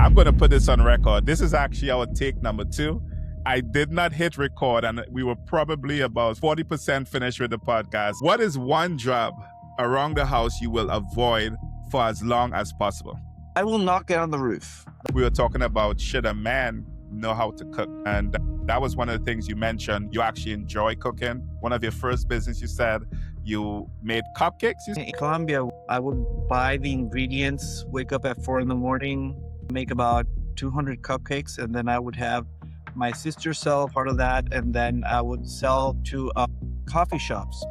I'm going to put this on record. This is actually our take number 2. I did not hit record, and we were probably about 40% finished with the podcast. What is one job around the house you will avoid for as long as possible? I will not get on the roof. We were talking about should a man know how to cook, and that was one of the things you mentioned. You actually enjoy cooking. One of your first business, you said you made cupcakes. In Colombia, I would buy the ingredients, wake up at 4 a.m, make about 200 cupcakes, and then I would have my sister sell part of that, and then I would sell to coffee shops.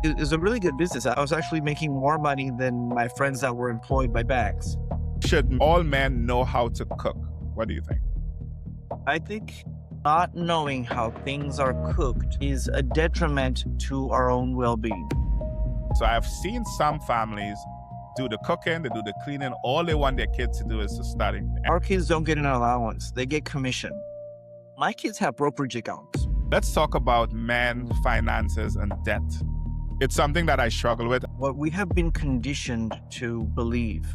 It was a really good business. I was actually making more money than my friends that were employed by banks. Should all men know how to cook? What do you think? I think not knowing how things are cooked is a detriment to our own well-being. So I've seen some families do the cooking, they do the cleaning. All they want their kids to do is to study. Our kids don't get an allowance. They get commission. My kids have brokerage accounts. Let's talk about men, finances, and debt. It's something that I struggle with. What we have been conditioned to believe,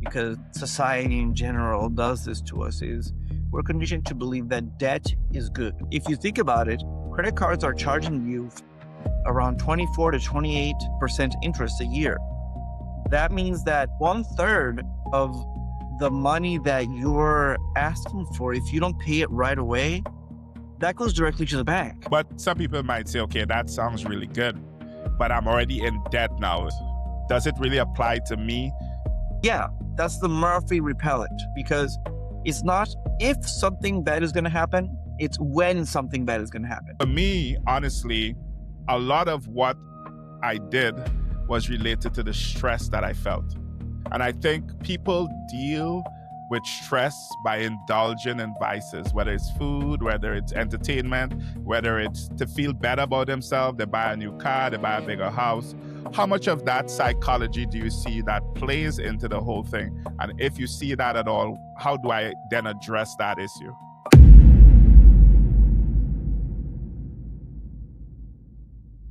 because society in general does this to us, is we're conditioned to believe that debt is good. If you think about it, credit cards are charging you around 24 to 28% interest a year. That means that 1/3 of the money that you're asking for, if you don't pay it right away, that goes directly to the bank. But some people might say, okay, that sounds really good, but I'm already in debt now. Does it really apply to me? Yeah, that's the Murphy repellent, because it's not if something bad is going to happen, it's when something bad is going to happen. For me, honestly, a lot of what I did was related to the stress that I felt. And I think people deal with stress by indulging in vices, whether it's food, whether it's entertainment, whether it's to feel better about themselves. They buy a new car, they buy a bigger house. How much of that psychology do you see that plays into the whole thing? And if you see that at all, how do I then address that issue?